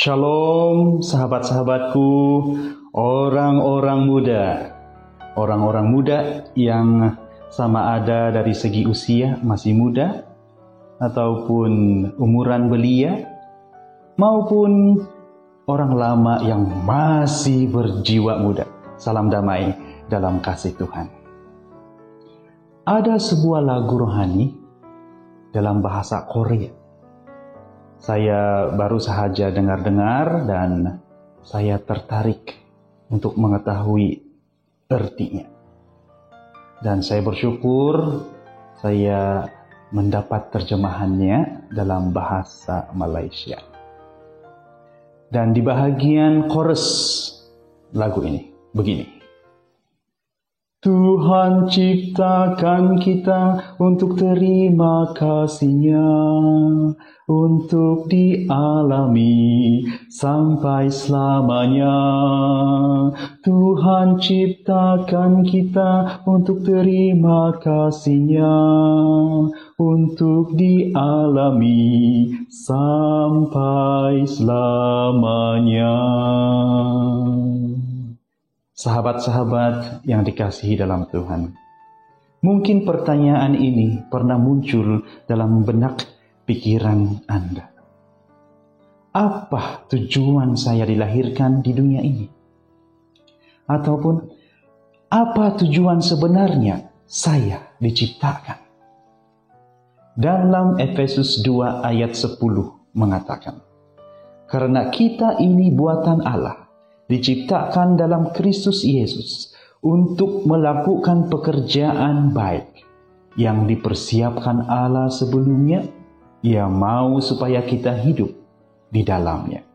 Shalom sahabat-sahabatku, orang-orang muda. Orang-orang muda yang sama ada dari segi usia masih muda, ataupun umuran belia, maupun orang lama yang masih berjiwa muda. Salam damai dalam kasih Tuhan. Ada sebuah lagu rohani dalam bahasa Korea. Saya baru sahaja dengar-dengar dan saya tertarik untuk mengetahui artinya. Dan saya bersyukur saya mendapat terjemahannya dalam bahasa Malaysia. Dan di bahagian chorus lagu ini begini. Tuhan ciptakan kita untuk terima kasih-Nya, untuk dialami sampai selamanya. Tuhan ciptakan kita untuk terima kasih-Nya, untuk dialami sampai selamanya. Sahabat-sahabat yang dikasihi dalam Tuhan, mungkin pertanyaan ini pernah muncul dalam benak pikiran Anda. Apa tujuan saya dilahirkan di dunia ini? Ataupun apa tujuan sebenarnya saya diciptakan? Dalam Efesus 2 ayat 10 mengatakan, karena kita ini buatan Allah, diciptakan dalam Kristus Yesus untuk melakukan pekerjaan baik yang dipersiapkan Allah sebelumnya. Ia mau supaya kita hidup di dalamnya.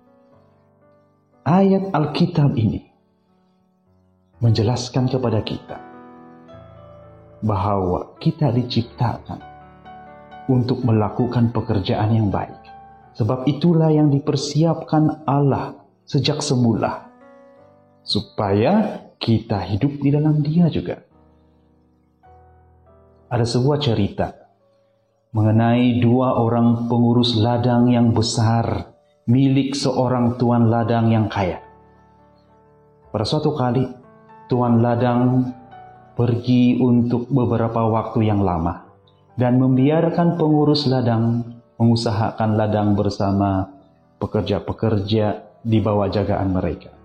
Ayat Alkitab ini menjelaskan kepada kita bahwa kita diciptakan untuk melakukan pekerjaan yang baik. Sebab itulah yang dipersiapkan Allah sejak semula, supaya kita hidup di dalam Dia juga. Ada sebuah cerita mengenai dua orang pengurus ladang yang besar milik seorang tuan ladang yang kaya. Pada suatu kali, tuan ladang pergi untuk beberapa waktu yang lama dan membiarkan pengurus ladang mengusahakan ladang bersama pekerja-pekerja di bawah jagaan mereka.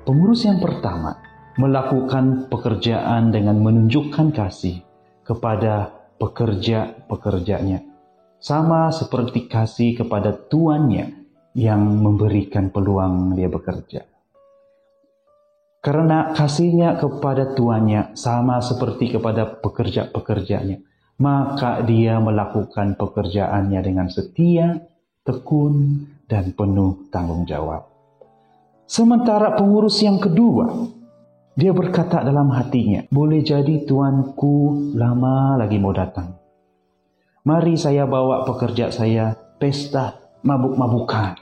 Pengurus yang pertama melakukan pekerjaan dengan menunjukkan kasih kepada pekerja-pekerjanya, sama seperti kasih kepada tuannya yang memberikan peluang dia bekerja. Karena kasihnya kepada tuannya sama seperti kepada pekerja-pekerjanya, maka dia melakukan pekerjaannya dengan setia, tekun, dan penuh tanggung jawab. Sementara pengurus yang kedua, dia berkata dalam hatinya, boleh jadi tuanku lama lagi mau datang. Mari saya bawa pekerja saya pesta mabuk-mabukan.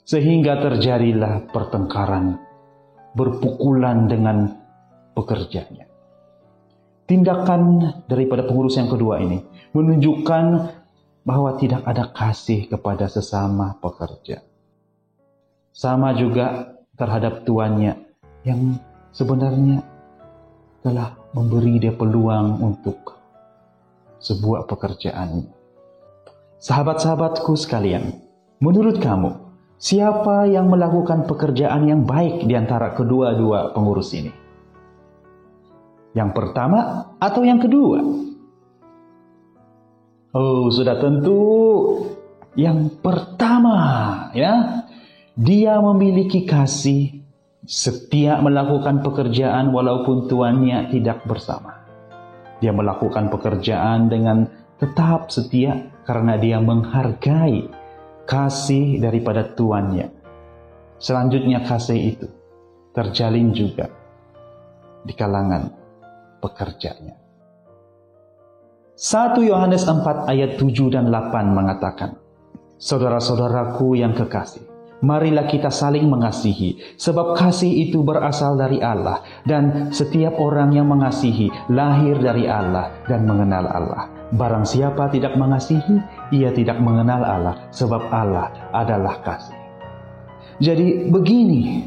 Sehingga terjadilah pertengkaran, berpukulan dengan pekerjanya. Tindakan daripada pengurus yang kedua ini menunjukkan bahwa tidak ada kasih kepada sesama pekerja. Sama juga terhadap tuannya yang sebenarnya telah memberi dia peluang untuk sebuah pekerjaan. Sahabat-sahabatku sekalian, menurut kamu, siapa yang melakukan pekerjaan yang baik di antara kedua-dua pengurus ini? Yang pertama atau yang kedua? Oh, sudah tentu yang pertama, ya. Dia memiliki kasih, setia melakukan pekerjaan walaupun tuannya tidak bersama. Dia melakukan pekerjaan dengan tetap setia karena dia menghargai kasih daripada tuannya. Selanjutnya kasih itu terjalin juga di kalangan pekerjanya. 1 Yohanes 4 ayat 7 dan 8 mengatakan, saudara-saudaraku yang kekasih, marilah kita saling mengasihi, sebab kasih itu berasal dari Allah, dan setiap orang yang mengasihi lahir dari Allah dan mengenal Allah. Barang siapa tidak mengasihi, ia tidak mengenal Allah sebab Allah adalah kasih. Jadi begini,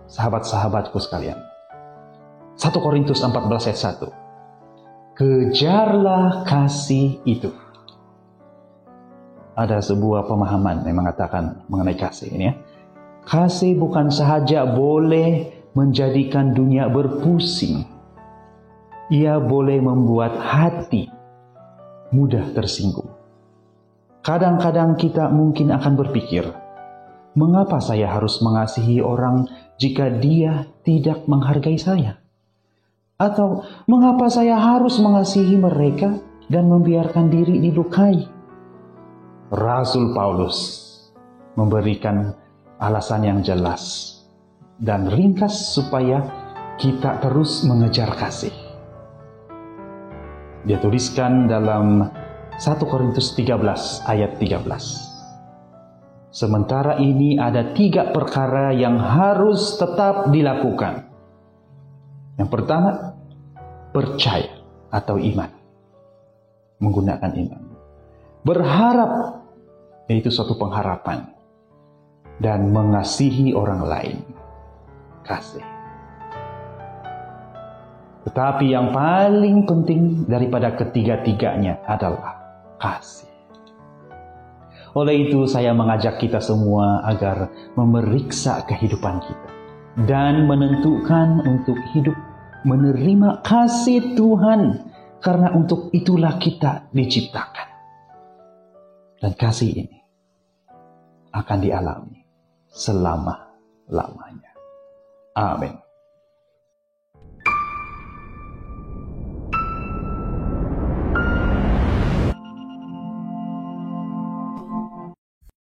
sahabat-sahabatku sekalian. 1 Korintus 14 ayat 1. Kejarlah kasih itu. Ada sebuah pemahaman yang mengatakan mengenai kasih ini ya. Kasih bukan sahaja boleh menjadikan dunia berpusing. Ia boleh membuat hati mudah tersinggung. Kadang-kadang kita mungkin akan berpikir, mengapa saya harus mengasihi orang jika dia tidak menghargai saya? Atau mengapa saya harus mengasihi mereka dan membiarkan diri dilukai? Rasul Paulus memberikan alasan yang jelas dan ringkas supaya kita terus mengejar kasih. Dia tuliskan dalam 1 Korintus 13 ayat 13. Sementara ini ada 3 perkara yang harus tetap dilakukan. Yang pertama, percaya atau iman. Menggunakan iman. Berharap, yaitu suatu pengharapan. Dan mengasihi orang lain. Kasih. Tetapi yang paling penting daripada ketiga-tiganya adalah kasih. Oleh itu saya mengajak kita semua agar memeriksa kehidupan kita. Dan menentukan untuk hidup menerima kasih Tuhan. Karena untuk itulah kita diciptakan. Dan kasih ini akan dialami selama-lamanya. Amin.